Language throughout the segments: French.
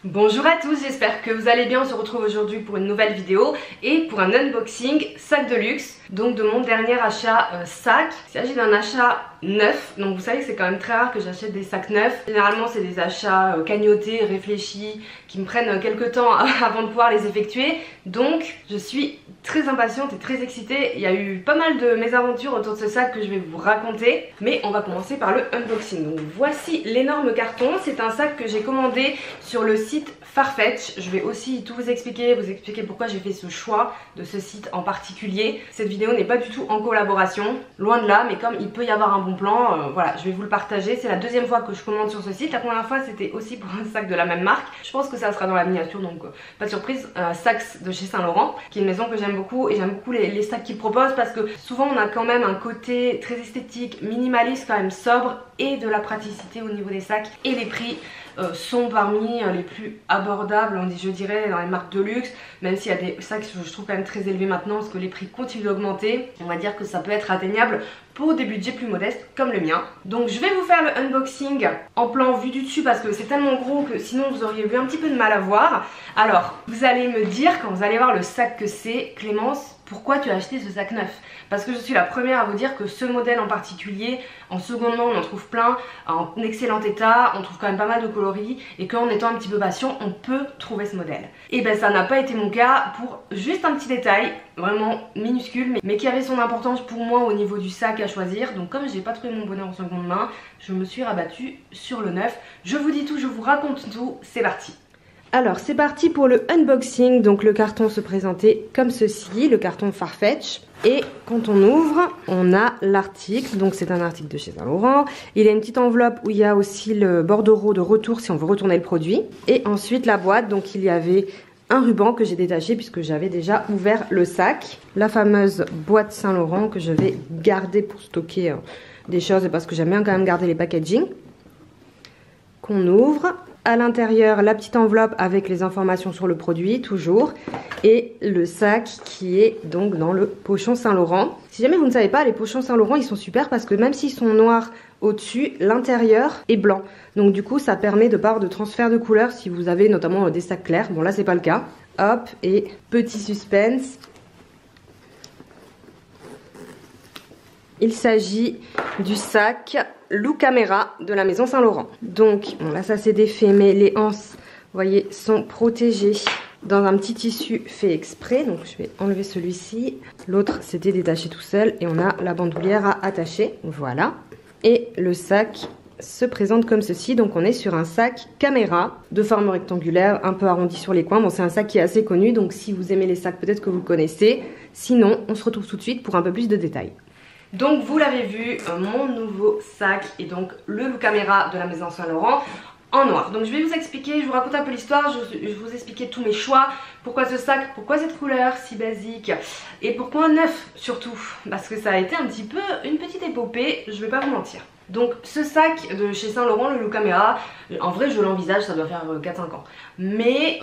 Bonjour à tous, j'espère que vous allez bien. On se retrouve aujourd'hui pour une nouvelle vidéo et pour un unboxing sac de luxe, donc de mon dernier achat sac. Il s'agit d'un achat neuf, donc vous savez que c'est quand même très rare que j'achète des sacs neufs. Généralement c'est des achats cagnotés, réfléchis, qui me prennent quelques temps avant de pouvoir les effectuer. Donc je suis très impatiente et très excitée. Il y a eu pas mal de mésaventures autour de ce sac que je vais vous raconter, mais on va commencer par le unboxing. Donc voici l'énorme carton. C'est un sac que j'ai commandé sur le site Farfetch. Je vais aussi tout vous expliquer pourquoi j'ai fait ce choix de ce site en particulier. Cette vidéo n'est pas du tout en collaboration, loin de là, mais comme il peut y avoir un bon plan, voilà, je vais vous le partager. C'est la deuxième fois que je commande sur ce site. La première fois c'était aussi pour un sac de la même marque. Je pense que ça sera dans la miniature, donc pas de surprise. Sacs de chez Saint Laurent, qui est une maison que j'aime beaucoup, et j'aime beaucoup les sacs qu'ils proposent parce que souvent on a quand même un côté très esthétique, minimaliste, quand même sobre, et de la praticité au niveau des sacs. Et les prix sont parmi les plus abordables, je dirais, dans les marques de luxe, même s'il y a des sacs que je trouve quand même très élevés maintenant parce que les prix continuent d'augmenter. On va dire que ça peut être atteignable pour des budgets plus modestes comme le mien. Donc je vais vous faire le unboxing en plan vue du dessus parce que c'est tellement gros que sinon vous auriez eu un petit peu de mal à voir. Alors vous allez me dire quand vous allez voir le sac que c'est: Clémence, pourquoi tu as acheté ce sac neuf? Parce que je suis la première à vous dire que ce modèle en particulier, en seconde main on en trouve plein, en excellent état, on trouve quand même pas mal de coloris, et qu'en étant un petit peu patient on peut trouver ce modèle. Et ben ça n'a pas été mon cas pour juste un petit détail, vraiment minuscule, mais qui avait son importance pour moi au niveau du sac à choisir. Donc comme j'ai pas trouvé mon bonheur en seconde main, je me suis rabattue sur le neuf. Je vous dis tout, je vous raconte tout, c'est parti. Alors c'est parti pour le unboxing. Donc le carton se présentait comme ceci, le carton Farfetch. Et quand on ouvre, on a l'article. Donc c'est un article de chez Saint Laurent. Il y a une petite enveloppe où il y a aussi le bordereau de retour si on veut retourner le produit. Et ensuite la boîte, donc il y avait un ruban que j'ai détaché puisque j'avais déjà ouvert le sac. La fameuse boîte Saint Laurent que je vais garder pour stocker des choses, parce que j'aime bien quand même garder les packaging. Qu'on ouvre. À l'intérieur, la petite enveloppe avec les informations sur le produit, toujours. Et le sac qui est donc dans le pochon Saint Laurent. Si jamais vous ne savez pas, les pochons Saint Laurent, ils sont super parce que même s'ils sont noirs au-dessus, l'intérieur est blanc. Donc du coup, ça permet de pas avoir de transfert de couleur si vous avez notamment des sacs clairs. Bon là, c'est pas le cas. Hop, et petit suspense. Il s'agit du sac Look-Camera de la maison Saint Laurent. Donc bon, là ça s'est défait, mais les anses, vous voyez, sont protégées dans un petit tissu fait exprès. Donc je vais enlever celui-ci. L'autre s'était détaché tout seul et on a la bandoulière à attacher. Voilà. Et le sac se présente comme ceci. Donc on est sur un sac caméra de forme rectangulaire, un peu arrondi sur les coins. Bon, c'est un sac qui est assez connu, donc si vous aimez les sacs, peut-être que vous le connaissez. Sinon, on se retrouve tout de suite pour un peu plus de détails. Donc vous l'avez vu, mon nouveau sac est donc le Look-Camera de la maison Saint Laurent en noir. Donc je vais vous expliquer, je vous raconte un peu l'histoire, je vais vous expliquer tous mes choix, pourquoi ce sac, pourquoi cette couleur si basique et pourquoi neuf surtout, parce que ça a été un petit peu une petite épopée, je vais pas vous mentir. Donc ce sac de chez Saint Laurent, le Look-Camera, en vrai je l'envisage, ça doit faire 4-5 ans. Mais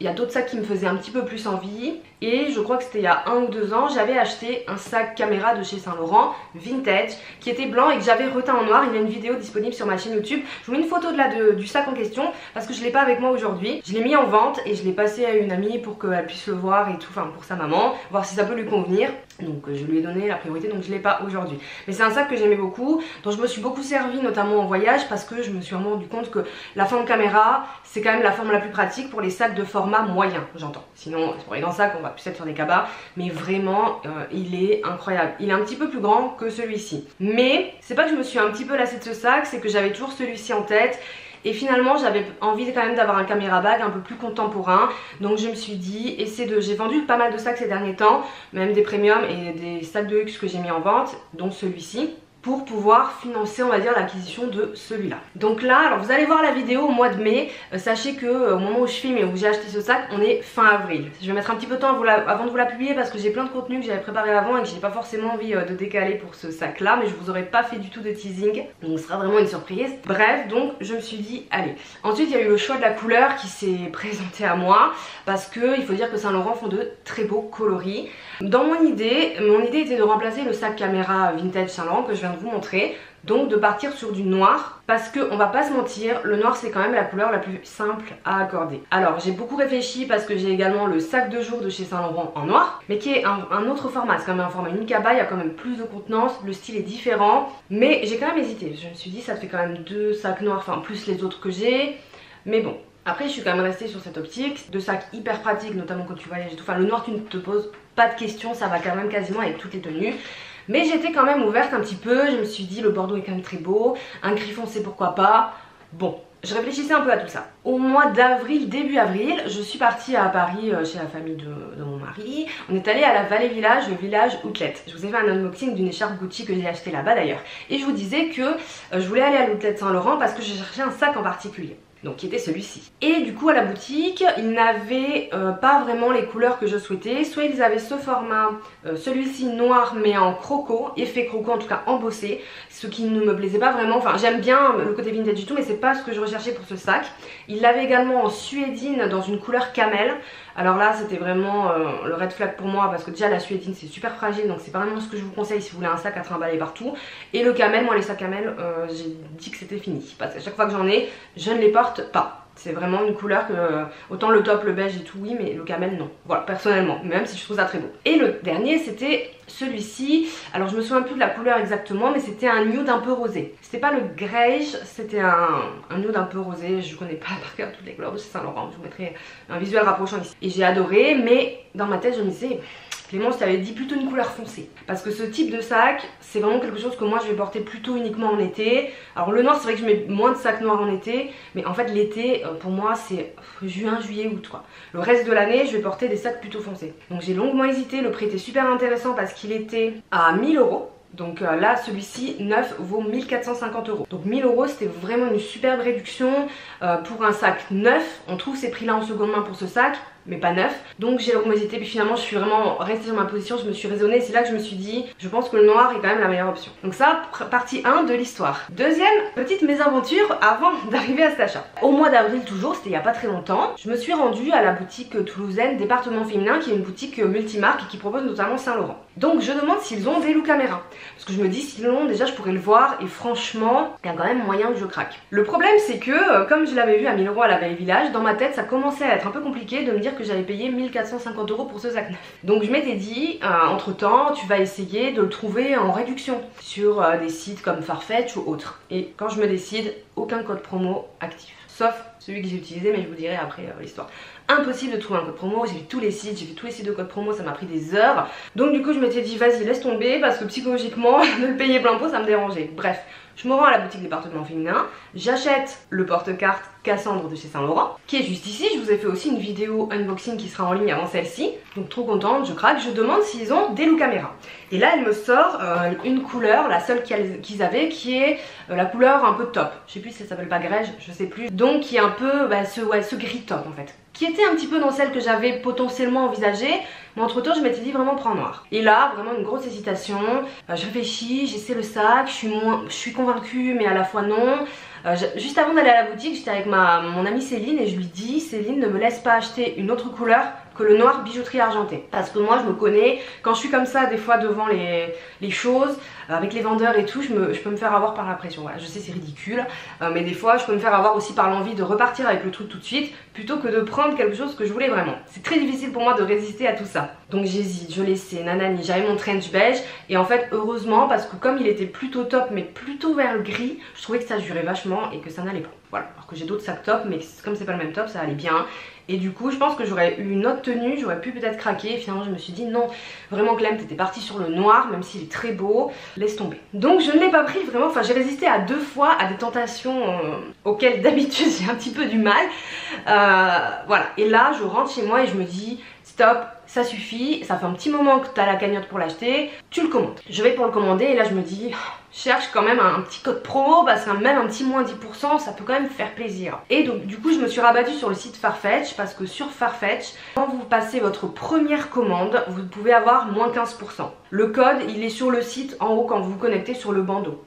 il y a d'autres sacs qui me faisaient un petit peu plus envie. Et je crois que c'était il y a 1 ou 2 ans, j'avais acheté un sac caméra de chez Saint Laurent, vintage, qui était blanc et que j'avais reteint en noir. Il y a une vidéo disponible sur ma chaîne YouTube. Je vous mets une photo du sac en question parce que je ne l'ai pas avec moi aujourd'hui. Je l'ai mis en vente et je l'ai passé à une amie pour qu'elle puisse le voir et tout, enfin pour sa maman, voir si ça peut lui convenir. Donc je lui ai donné la priorité, donc je ne l'ai pas aujourd'hui. Mais c'est un sac que j'aimais beaucoup, dont je me suis beaucoup servi notamment en voyage parce que je me suis vraiment rendu compte que la forme caméra, c'est quand même la forme la plus pratique pour les sacs de format moyen, j'entends. Sinon, pour les grands sacs, on va plus être sur des cabas, mais vraiment, il est incroyable. Il est un petit peu plus grand que celui-ci. Mais c'est pas que je me suis un petit peu lassée de ce sac, c'est que j'avais toujours celui-ci en tête. Et finalement j'avais envie quand même d'avoir un caméra bag un peu plus contemporain. Donc je me suis dit, j'ai vendu pas mal de sacs ces derniers temps, même des premiums et des sacs de luxe que j'ai mis en vente, dont celui-ci, pour pouvoir financer, on va dire, l'acquisition de celui-là. Donc là, alors vous allez voir la vidéo au mois de mai. Sachez que au moment où je filme et où j'ai acheté ce sac, on est fin avril. Je vais mettre un petit peu de temps avant de vous la publier parce que j'ai plein de contenu que j'avais préparé avant et que j'ai pas forcément envie de décaler pour ce sac là, mais je vous aurais pas fait du tout de teasing, donc ce sera vraiment une surprise. Bref, donc je me suis dit allez. Ensuite il y a eu le choix de la couleur qui s'est présenté à moi parce que il faut dire que Saint Laurent font de très beaux coloris. Dans mon idée était de remplacer le sac caméra vintage Saint Laurent que je viens viens de vous montrer, donc de partir sur du noir parce qu'on va pas se mentir, le noir c'est quand même la couleur la plus simple à accorder. Alors j'ai beaucoup réfléchi parce que j'ai également le sac de jour de chez Saint Laurent en noir, mais qui est un autre format, c'est quand même un format Unicaba, il y a quand même plus de contenance, le style est différent, mais j'ai quand même hésité. Je me suis dit ça fait quand même 2 sacs noirs, enfin plus les autres que j'ai, mais bon. Après je suis quand même restée sur cette optique, 2 sacs hyper pratiques, notamment quand tu voyages et tout. Enfin le noir tu ne te poses pas de questions, ça va quand même quasiment avec toutes les tenues. Mais j'étais quand même ouverte un petit peu, je me suis dit le bordeaux est quand même très beau, un gris foncé pourquoi pas. Bon, je réfléchissais un peu à tout ça. Au mois d'avril, début avril, je suis partie à Paris chez la famille de mon mari. On est allé à la Vallée Village, le village Outlet. Je vous ai fait un unboxing d'une écharpe Gucci que j'ai acheté là-bas d'ailleurs. Et je vous disais que je voulais aller à l'Outlet Saint Laurent parce que je cherchais un sac en particulier. Donc qui était celui-ci. Et du coup à la boutique, ils n'avaient pas vraiment les couleurs que je souhaitais. Soit ils avaient ce format, celui-ci noir mais en croco, effet croco en tout cas embossé, ce qui ne me plaisait pas vraiment. Enfin j'aime bien le côté vintage du tout mais c'est pas ce que je recherchais pour ce sac. Ils l'avaient également en suédine dans une couleur camel. Alors là c'était vraiment le red flag pour moi parce que déjà la suédine c'est super fragile, donc c'est pas vraiment ce que je vous conseille si vous voulez un sac à trimballer partout. Et le camel, moi les sacs camel j'ai dit que c'était fini parce qu'à chaque fois que j'en ai je ne les porte pas. C'est vraiment une couleur que autant le top, le beige et tout oui, mais le camel non. Voilà, personnellement, même si je trouve ça très beau. Et le dernier c'était celui-ci. Alors je me souviens plus de la couleur exactement, mais c'était un nude un peu rosé. C'était pas le greige, c'était un nude un peu rosé. Je connais pas par cœur toutes les couleurs de chez Saint Laurent. Je vous mettrai un visuel rapprochant ici. Et j'ai adoré, mais dans ma tête je me disais Clément, je t'avais dit plutôt une couleur foncée. Parce que ce type de sac, c'est vraiment quelque chose que moi je vais porter plutôt uniquement en été. Alors le noir, c'est vrai que je mets moins de sacs noirs en été. Mais en fait l'été, pour moi, c'est juin, juillet, août quoi. Le reste de l'année, je vais porter des sacs plutôt foncés. Donc j'ai longuement hésité. Le prix était super intéressant parce qu'il était à 1000 €. Donc là celui-ci neuf vaut 1450 €. Donc 1000 € c'était vraiment une superbe réduction pour un sac neuf. On trouve ces prix là en seconde main pour ce sac, mais pas neuf. Donc j'ai longuement hésité, puis finalement je suis vraiment restée sur ma position, je me suis raisonnée. C'est là que je me suis dit, je pense que le noir est quand même la meilleure option. Donc ça, partie 1 de l'histoire. Deuxième petite mésaventure avant d'arriver à cet achat. Au mois d'avril toujours, c'était il n'y a pas très longtemps, je me suis rendue à la boutique toulousaine Département Féminin, qui est une boutique multimarque et qui propose notamment Saint Laurent. Donc je demande s'ils ont des loups caméra. Parce que je me dis s'ils l'ont, déjà je pourrais le voir et franchement, il y a quand même moyen que je craque. Le problème c'est que, comme je l'avais vu à 1000 € à la Vallée Village, dans ma tête ça commençait à être un peu compliqué de me dire que j'allais payer 1450 € pour ce sac neuf. Donc je m'étais dit, entre temps, tu vas essayer de le trouver en réduction sur des sites comme Farfetch ou autres. Et quand je me décide, aucun code promo actif. Sauf celui que j'ai utilisé, mais je vous dirai après l'histoire. Impossible de trouver un code promo, j'ai vu tous les sites, de code promo, ça m'a pris des heures. Donc du coup je m'étais dit vas-y laisse tomber parce que psychologiquement de le payer plein pot ça me dérangeait. Bref, je me rends à la boutique Département Féminin, j'achète le porte-carte Cassandre de chez Saint Laurent qui est juste ici. Je vous ai fait aussi une vidéo unboxing qui sera en ligne avant celle-ci. Donc trop contente, je craque, je demande s'ils ont des loups caméra. Et là elle me sort une couleur, la seule qu'ils avaient, qui est la couleur un peu top. Je sais plus si ça s'appelle pas grège, je sais plus. Donc qui est un peu ce gris top en fait. Qui était un petit peu dans celle que j'avais potentiellement envisagée, mais entre temps je m'étais dit vraiment prends noir. Et là vraiment une grosse hésitation, je réfléchis, j'essaie le sac, je suis convaincue mais à la fois non. Juste avant d'aller à la boutique, j'étais avec mon amie Céline et je lui dis Céline ne me laisse pas acheter une autre couleur que le noir bijouterie argentée. Parce que moi je me connais, quand je suis comme ça des fois devant les choses, avec les vendeurs et tout, je peux me faire avoir par la pression. Voilà, je sais c'est ridicule, mais des fois je peux me faire avoir aussi par l'envie de repartir avec le truc tout de suite, plutôt que de prendre quelque chose que je voulais vraiment. C'est très difficile pour moi de résister à tout ça. Donc j'hésite, je laissais, nanani, j'avais mon trench beige et en fait heureusement parce que comme il était plutôt top mais plutôt vers le gris, je trouvais que ça jurait vachement et que ça n'allait pas. Voilà, alors que j'ai d'autres sacs top mais comme c'est pas le même top ça allait bien. Et du coup je pense que j'aurais eu une autre tenue, j'aurais pu peut-être craquer. Et finalement je me suis dit non, vraiment Clem t'étais partie sur le noir, même s'il est très beau, laisse tomber. Donc je ne l'ai pas pris vraiment, enfin j'ai résisté à 2 fois à des tentations auxquelles d'habitude j'ai un petit peu du mal. Voilà, et là je rentre chez moi et je me dis stop, ça suffit, ça fait un petit moment que tu as la cagnotte pour l'acheter, tu le commandes. Je vais pour le commander et là je me dis, cherche quand même un petit code promo parce que même un petit moins 10% ça peut quand même faire plaisir. Et donc du coup je me suis rabattue sur le site Farfetch parce que sur Farfetch, quand vous passez votre première commande, vous pouvez avoir moins 15%. Le code il est sur le site en haut quand vous vous connectez sur le bandeau.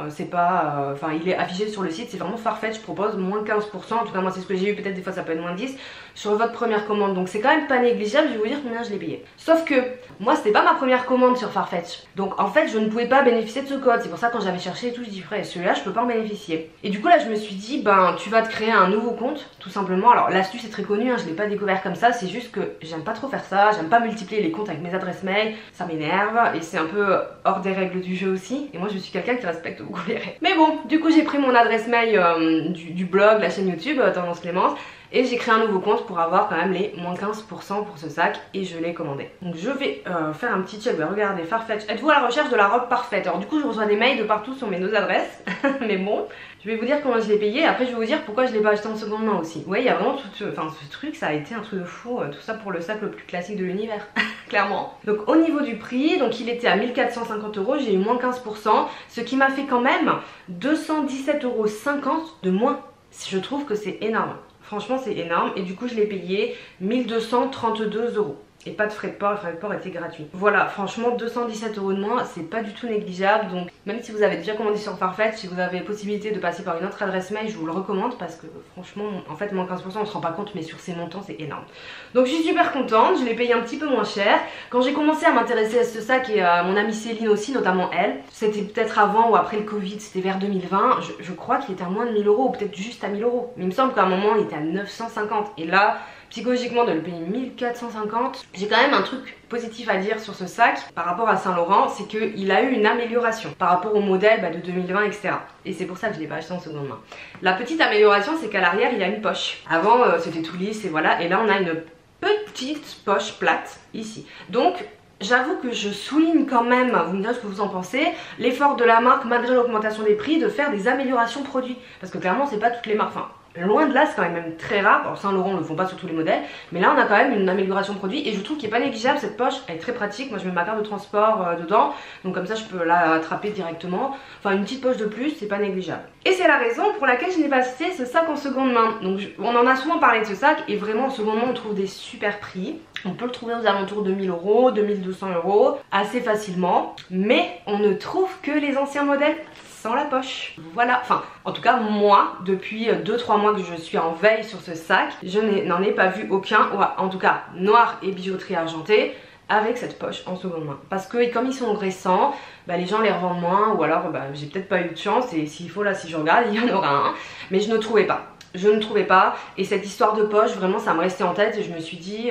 c'est pas, enfin il est affiché sur le site, c'est vraiment Farfetch propose moins 15%, en tout cas moi c'est ce que j'ai eu, peut-être des fois ça peut être moins 10 sur votre première commande, donc c'est quand même pas négligeable. Je vais vous dire combien je l'ai payé. Sauf que moi c'était pas ma première commande sur Farfetch, donc en fait je ne pouvais pas bénéficier de ce code, c'est pour ça quand j'avais cherché et tout je dis frère celui-là je peux pas en bénéficier. Et du coup là je me suis dit ben tu vas te créer un nouveau compte tout simplement. Alors l'astuce est très connue, hein, je l'ai pas découvert comme ça, c'est juste que j'aime pas trop faire ça, j'aime pas multiplier les comptes avec mes adresses mail, ça m'énerve et c'est un peu hors des règles du jeu aussi, et moi je suis quelqu'un qui respecte beaucoup les règles. Mais bon, du coup j'ai pris mon adresse mail du blog, la chaîne YouTube Tendance Clémence, et j'ai créé un nouveau compte pour avoir quand même les moins 15% pour ce sac, et je l'ai commandé. Donc je vais faire un petit check. Regardez, Farfetch, êtes-vous à la recherche de la robe parfaite? Alors du coup je reçois des mails de partout sur mes deux adresses mais bon, je vais vous dire comment je l'ai payé, après je vais vous dire pourquoi je l'ai pas acheté en seconde main aussi. Ouais, il y a vraiment tout ce truc, ça a été un truc de fou, tout ça pour le sac le plus classique de l'univers clairement. Donc au niveau du prix, donc il était à 1450 €, j'ai eu moins 15%, ce qui m'a fait quand même 217,50 € de moins. Je trouve que c'est énorme. Franchement c'est énorme, et du coup je l'ai payé 1232 €. Et pas de frais de port, le frais de port était gratuit. Voilà, franchement 217 € de moins, c'est pas du tout négligeable. Donc même si vous avez déjà commandé sur Farfetch, si vous avez possibilité de passer par une autre adresse mail, je vous le recommande, parce que franchement, en fait moins 15% on se rend pas compte, mais sur ces montants c'est énorme. Donc je suis super contente, je l'ai payé un petit peu moins cher. Quand j'ai commencé à m'intéresser à ce sac, et à mon amie Céline aussi, notamment elle, c'était peut-être avant ou après le Covid, c'était vers 2020, je crois qu'il était à moins de 1000 € ou peut-être juste à 1000 €. Mais il me semble qu'à un moment il était à 950, et là psychologiquement de le payer 1450, j'ai quand même un truc positif à dire sur ce sac par rapport à Saint Laurent, c'est qu'il a eu une amélioration par rapport au modèle de 2020, etc. Et c'est pour ça que je l'ai pas acheté en seconde main. La petite amélioration, c'est qu'à l'arrière il y a une poche. Avant c'était tout lisse et voilà, et là on a une petite poche plate ici. Donc j'avoue que je souligne quand même, vous me direz ce que vous en pensez, l'effort de la marque malgré l'augmentation des prix de faire des améliorations produits. Parce que clairement c'est pas toutes les marques, enfin loin de là, c'est quand même très rare. Alors Saint Laurent ne le font pas sur tous les modèles, mais là on a quand même une amélioration produit, et je trouve qu'il n'est pas négligeable. Cette poche elle est très pratique, moi je mets ma carte de transport dedans, donc comme ça je peux la attraper directement. Enfin une petite poche de plus, c'est pas négligeable. Et c'est la raison pour laquelle je n'ai pas acheté ce sac en seconde main. Donc on en a souvent parlé de ce sac, et vraiment en seconde main on trouve des super prix. On peut le trouver aux alentours de 1000 €, 2200 € assez facilement, mais on ne trouve que les anciens modèles sans la poche. Voilà, enfin en tout cas moi depuis 2-3 mois que je suis en veille sur ce sac, je n'en ai pas vu aucun, en tout cas noir et bijouterie argentée, avec cette poche en seconde main. Parce que comme ils sont récents, les gens les revendent moins, ou alors j'ai peut-être pas eu de chance, et s'il faut là, si je regarde, il y en aura un, mais je ne trouvais pas. Je ne trouvais pas, et cette histoire de poche vraiment ça me restait en tête, et je me suis dit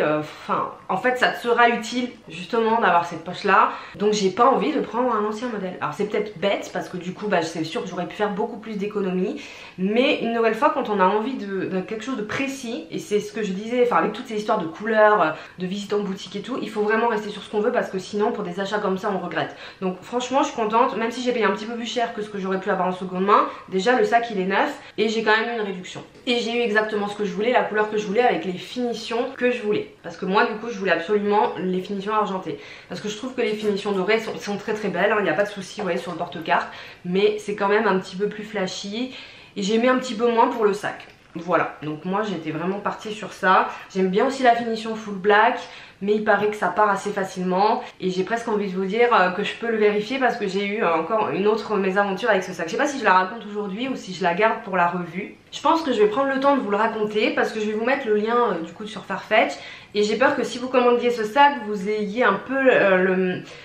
en fait ça te sera utile justement d'avoir cette poche là, donc j'ai pas envie de prendre un ancien modèle. Alors c'est peut-être bête parce que du coup c'est sûr que j'aurais pu faire beaucoup plus d'économies, mais une nouvelle fois quand on a envie de quelque chose de précis, et c'est ce que je disais, avec toutes ces histoires de couleurs, de visite en boutique et tout, il faut vraiment rester sur ce qu'on veut, parce que sinon pour des achats comme ça on regrette. Donc franchement je suis contente, même si j'ai payé un petit peu plus cher que ce que j'aurais pu avoir en seconde main. Déjà le sac il est neuf, et j'ai quand même eu une réduction. Et j'ai eu exactement ce que je voulais, la couleur que je voulais, avec les finitions que je voulais. Parce que moi du coup je voulais absolument les finitions argentées. Parce que je trouve que les finitions dorées sont très très belles, il n'y a pas de souci sur le porte-carte. Mais c'est quand même un petit peu plus flashy, et j'ai mis un petit peu moins pour le sac. Voilà, donc moi j'étais vraiment partie sur ça. J'aime bien aussi la finition full black, mais il paraît que ça part assez facilement, et j'ai presque envie de vous dire que je peux le vérifier, parce que j'ai eu encore une autre mésaventure avec ce sac. Je sais pas si je la raconte aujourd'hui ou si je la garde pour la revue. Je pense que je vais prendre le temps de vous le raconter, parce que je vais vous mettre le lien du coup sur Farfetch, et j'ai peur que si vous commandiez ce sac vous ayez un peu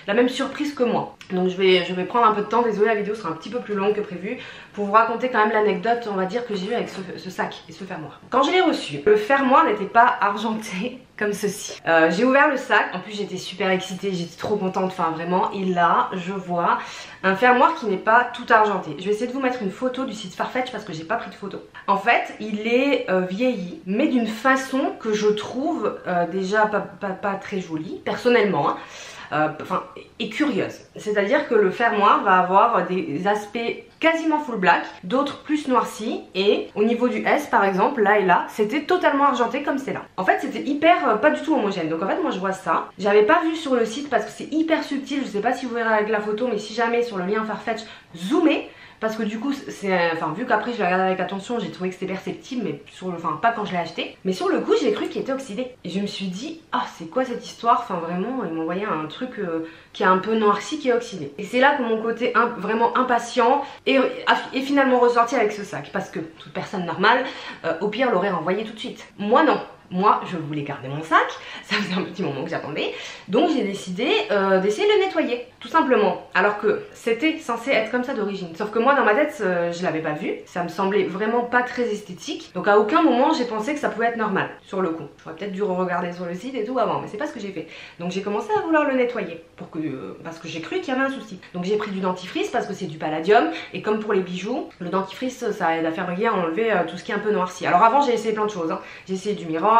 la même surprise que moi. Donc je vais prendre un peu de temps, désolé la vidéo sera un petit peu plus longue que prévu, pour vous raconter quand même l'anecdote on va dire que j'ai eu avec ce sac et ce fermoir. Quand je l'ai reçu, le fermoir n'était pas argenté comme ceci. J'ai ouvert le sac, en plus j'étais super excitée, j'étais trop contente, enfin vraiment, et là je vois un fermoir qui n'est pas tout argenté. Je vais essayer de vous mettre une photo du site Farfetch parce que j'ai pas pris de photo. En fait il est vieilli, mais d'une façon que je trouve déjà pas très jolie personnellement, et curieuse. C'est-à-dire que le fermoir va avoir des aspects quasiment full black, d'autres plus noircis, et au niveau du S par exemple, là et là, c'était totalement argenté comme c'est là. En fait c'était hyper pas du tout homogène. Donc en fait moi je vois ça, j'avais pas vu sur le site parce que c'est hyper subtil, je sais pas si vous verrez avec la photo, mais si jamais sur le lien Farfetch, zoomez, parce que du coup enfin vu qu'après je l'ai regardé avec attention, j'ai trouvé que c'était perceptible, mais enfin pas quand je l'ai acheté, mais sur le coup j'ai cru qu'il était oxydé et je me suis dit ah c'est quoi cette histoire, enfin vraiment ils m'ont envoyé un truc qui est un peu noirci, qui est oxydé. Et c'est là que mon côté vraiment impatient est finalement ressorti avec ce sac, parce que toute personne normale au pire l'aurait renvoyé tout de suite. Moi non. Moi, je voulais garder mon sac, ça faisait un petit moment que j'attendais, donc j'ai décidé d'essayer de le nettoyer, tout simplement. Alors que c'était censé être comme ça d'origine. Sauf que moi, dans ma tête, je l'avais pas vu, ça me semblait vraiment pas très esthétique. Donc à aucun moment, j'ai pensé que ça pouvait être normal, sur le coup. J'aurais peut-être dû regarder sur le site et tout avant, mais c'est pas ce que j'ai fait. Donc j'ai commencé à vouloir le nettoyer, parce que j'ai cru qu'il y avait un souci. Donc j'ai pris du dentifrice, parce que c'est du palladium, et comme pour les bijoux, le dentifrice, ça aide à faire briller, à enlever tout ce qui est un peu noirci. Alors avant, j'ai essayé plein de choses, hein. J'ai essayé du miroir.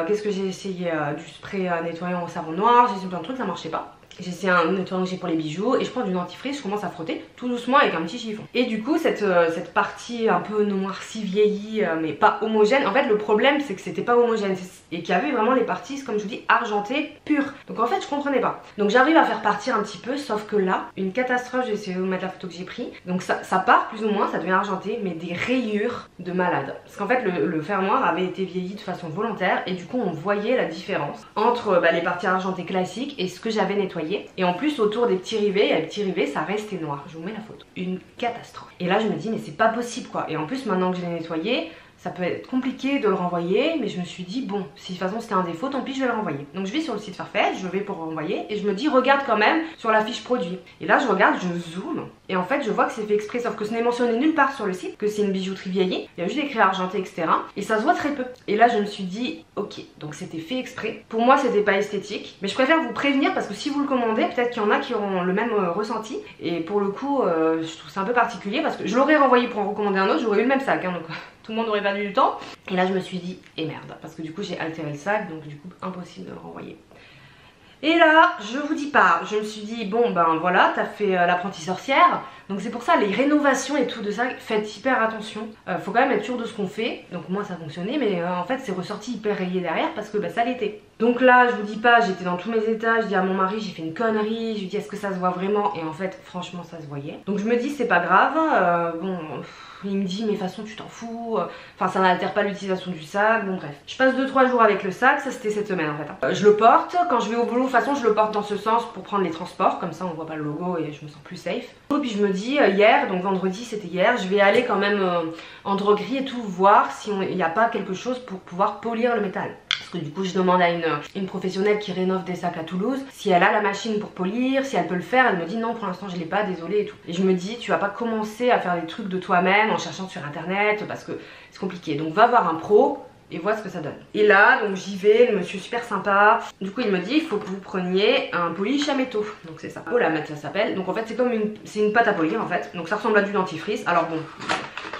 Qu'est-ce que j'ai essayé, du spray nettoyant au savon noir, j'ai essayé plein de trucs, ça marchait pas. J'ai essayé un nettoyant que j'ai pour les bijoux et je prends du dentifrice, je commence à frotter tout doucement avec un petit chiffon. Et du coup cette partie un peu noircie, vieillie, mais pas homogène, en fait le problème c'est que c'était pas homogène et qu'il y avait vraiment les parties, comme je vous dis, argentées, pures. Donc en fait je comprenais pas. Donc j'arrive à faire partir un petit peu, sauf que là, une catastrophe, j'ai essayé de vous mettre la photo que j'ai prise. Donc ça part plus ou moins, ça devient argenté, mais des rayures de malade. Parce qu'en fait le fer noir avait été vieilli de façon volontaire et du coup on voyait la différence entre les parties argentées classiques et ce que j'avais nettoyé. Et en plus autour des petits rivets, il y a les petits rivets, ça restait noir. Je vous mets la photo. Une catastrophe. Et là je me dis mais c'est pas possible quoi. Et en plus maintenant que je l'ai nettoyé, ça peut être compliqué de le renvoyer, mais je me suis dit bon, si de toute façon c'était un défaut, tant pis je vais le renvoyer. Donc je vais sur le site Farfetch, je vais pour renvoyer et je me dis regarde quand même sur la fiche produit. Et là je regarde, je zoome et en fait je vois que c'est fait exprès, sauf que ce n'est mentionné nulle part sur le site que c'est une bijouterie vieillie. Il y a juste écrit argenté etc. Et ça se voit très peu. Et là je me suis dit ok, donc c'était fait exprès. Pour moi c'était pas esthétique, mais je préfère vous prévenir parce que si vous le commandez, peut-être qu'il y en a qui auront le même ressenti. Et pour le coup je trouve ça un peu particulier parce que je l'aurais renvoyé pour en recommander un autre, j'aurais eu le même sac hein, donc tout le monde aurait perdu du temps. Et là je me suis dit et merde, parce que du coup j'ai altéré le sac, donc du coup impossible de le renvoyer. Et là je vous dis pas, je me suis dit bon ben voilà, t'as fait l'apprentie sorcière. Donc c'est pour ça les rénovations et tout de ça, faites hyper attention. Faut quand même être sûr de ce qu'on fait. Donc moi ça fonctionnait, mais en fait c'est ressorti hyper rayé derrière parce que ça l'était. Donc là je vous dis pas, j'étais dans tous mes états, je dis à mon mari j'ai fait une connerie, je lui dis est-ce que ça se voit vraiment, et en fait franchement ça se voyait. Donc je me dis c'est pas grave, il me dit mais de toute façon tu t'en fous, enfin ça n'altère pas l'utilisation du sac, bon bref. Je passe 2-3 jours avec le sac, ça c'était cette semaine en fait. Je le porte, quand je vais au boulot de toute façon je le porte dans ce sens pour prendre les transports, comme ça on voit pas le logo et je me sens plus safe. Et puis je me dis hier, donc vendredi c'était hier, je vais aller quand même en droguerie et tout voir si il n'y a pas quelque chose pour pouvoir polir le métal. Parce que du coup je demande à une professionnelle qui rénove des sacs à Toulouse si elle a la machine pour polir, si elle peut le faire. Elle me dit non pour l'instant je l'ai pas, désolée et tout. Et je me dis tu vas pas commencer à faire des trucs de toi-même en cherchant sur internet parce que c'est compliqué. Donc va voir un pro et vois ce que ça donne. Et là donc j'y vais, le monsieur super sympa. Du coup il me dit il faut que vous preniez un polish à métaux. Donc c'est ça. Oh la mette ça s'appelle. Donc en fait c'est comme une pâte à polir en fait. Donc ça ressemble à du dentifrice. Alors bon,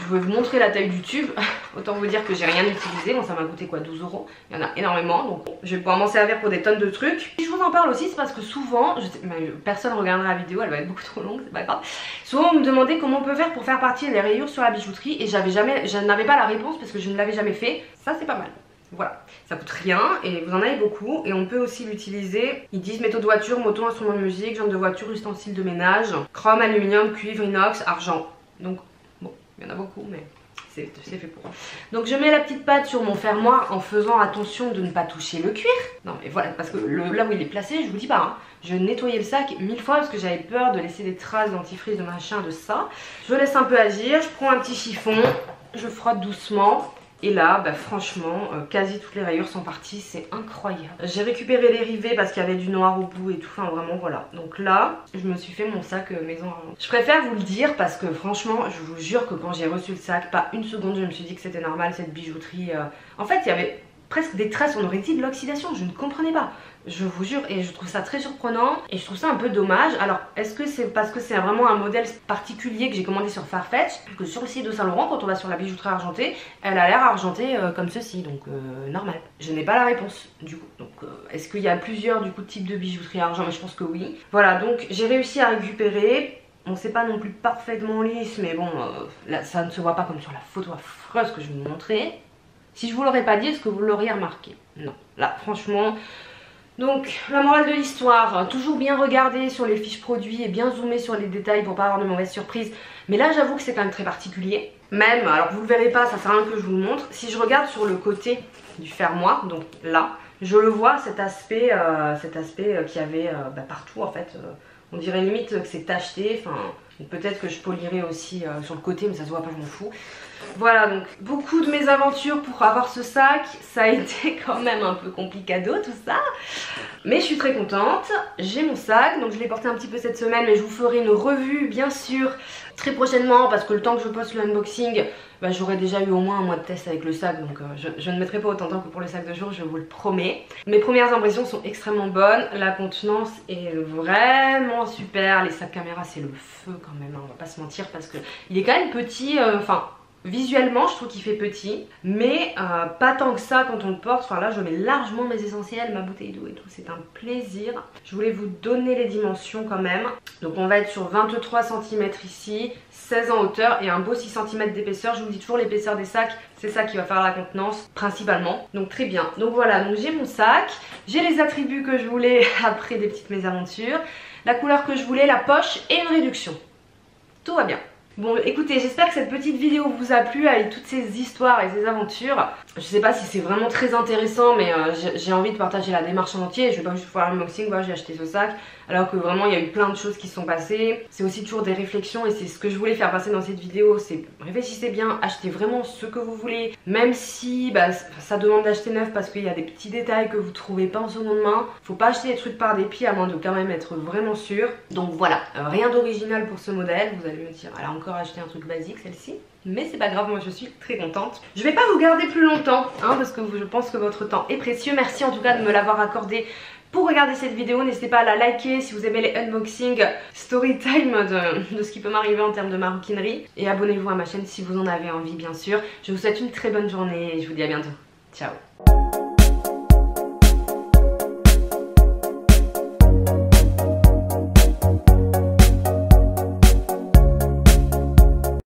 je vais vous montrer la taille du tube. Autant vous dire que j'ai rien utilisé. Bon ça m'a coûté quoi, 12 €. Il y en a énormément. Donc je vais pouvoir m'en servir pour des tonnes de trucs. Si je vous en parle aussi c'est parce que souvent, personne regardera la vidéo, elle va être beaucoup trop longue, c'est pas grave. Souvent on me demandait comment on peut faire pour faire partir les rayures sur la bijouterie. Et je n'avais pas la réponse parce que je ne l'avais jamais fait. Ça c'est pas mal. Voilà, ça coûte rien et vous en avez beaucoup. Et on peut aussi l'utiliser. Ils disent métaux de voiture, moto, instrument de musique, jantes de voiture, ustensiles de ménage, chrome, aluminium, cuivre, inox, argent. Donc bon, il y en a beaucoup mais c'est fait pour. Donc je mets la petite pâte sur mon fermoir en faisant attention de ne pas toucher le cuir. Non mais voilà, parce que là où il est placé, je vous dis pas hein, je nettoyais le sac 1000 fois parce que j'avais peur de laisser des traces dentifrice, de machin, de ça. Je laisse un peu agir, je prends un petit chiffon, je frotte doucement. Et là, bah, franchement, quasi toutes les rayures sont parties, c'est incroyable. J'ai récupéré les rivets parce qu'il y avait du noir au bout et tout, enfin vraiment voilà. Donc là, je me suis fait mon sac maison argent. Je préfère vous le dire parce que franchement, je vous jure que quand j'ai reçu le sac, pas une seconde je me suis dit que c'était normal cette bijouterie. En fait, il y avait presque des traces, on aurait dit de l'oxydation, je ne comprenais pas. Je vous jure, et je trouve ça très surprenant et je trouve ça un peu dommage. Alors est-ce que c'est parce que c'est vraiment un modèle particulier que j'ai commandé sur Farfetch, que sur le site de Saint Laurent quand on va sur la bijouterie argentée, elle a l'air argentée comme ceci, donc normal. Je n'ai pas la réponse du coup. Donc est-ce qu'il y a plusieurs du coup types de bijouterie argent? Mais je pense que oui. Voilà, donc j'ai réussi à récupérer. Bon, c'est pas non plus parfaitement lisse, mais bon, là ça ne se voit pas comme sur la photo affreuse que je vais vous montrer. Si je vous l'aurais pas dit, est-ce que vous l'auriez remarqué? Non. Là franchement, Donc la morale de l'histoire, toujours bien regarder sur les fiches produits et bien zoomer sur les détails pour pas avoir de mauvaises surprises. Mais là j'avoue que c'est quand même très particulier. Même, alors vous le verrez pas, ça sert à rien que je vous le montre. Si je regarde sur le côté du fermoir, donc là, je le vois cet aspect qu'il y avait partout en fait. On dirait limite que c'est tacheté, enfin peut-être que je polirai aussi sur le côté mais ça se voit pas, je m'en fous. Voilà, donc beaucoup de mes aventures pour avoir ce sac, ça a été quand même un peu complicado tout ça. Mais je suis très contente, j'ai mon sac, donc je l'ai porté un petit peu cette semaine mais je vous ferai une revue bien sûr très prochainement parce que le temps que je poste le unboxing, j'aurai déjà eu au moins un mois de test avec le sac, donc je ne mettrai pas autant de temps que pour le sac de jour, je vous le promets. Mes premières impressions sont extrêmement bonnes, la contenance est vraiment super, les sacs caméra c'est le feu quand même, hein, on va pas se mentir parce que il est quand même petit, visuellement je trouve qu'il fait petit, mais pas tant que ça quand on le porte. Enfin là je mets largement mes essentiels, ma bouteille d'eau et tout, c'est un plaisir. Je voulais vous donner les dimensions quand même. Donc on va être sur 23 cm ici, 16 en hauteur et un beau 6 cm d'épaisseur. Je vous dis toujours l'épaisseur des sacs, c'est ça qui va faire la contenance principalement. Donc très bien. Donc voilà, donc j'ai mon sac, j'ai les attributs que je voulais après des petites mésaventures, la couleur que je voulais, la poche et une réduction. Tout va bien. Bon écoutez, j'espère que cette petite vidéo vous a plu avec toutes ces histoires et ces aventures. Je sais pas si c'est vraiment très intéressant mais j'ai envie de partager la démarche en entier. Je vais pas juste faire l'unboxing, voilà, j'ai acheté ce sac alors que vraiment il y a eu plein de choses qui se sont passées. C'est aussi toujours des réflexions et c'est ce que je voulais faire passer dans cette vidéo, c'est réfléchissez bien, achetez vraiment ce que vous voulez. Même si ça demande d'acheter neuf parce qu'il y a des petits détails que vous trouvez pas en seconde main. Faut pas acheter des trucs par dépit à moins de quand même être vraiment sûr. Donc voilà, rien d'original pour ce modèle. Vous allez me dire, elle a encore acheté un truc basique celle-ci. Mais c'est pas grave, moi je suis très contente. Je vais pas vous garder plus longtemps hein, parce que je pense que votre temps est précieux. Merci en tout cas de me l'avoir accordé pour regarder cette vidéo. N'hésitez pas à la liker si vous aimez les unboxings, story time de ce qui peut m'arriver en termes de maroquinerie. Et abonnez-vous à ma chaîne si vous en avez envie bien sûr. Je vous souhaite une très bonne journée et je vous dis à bientôt. Ciao.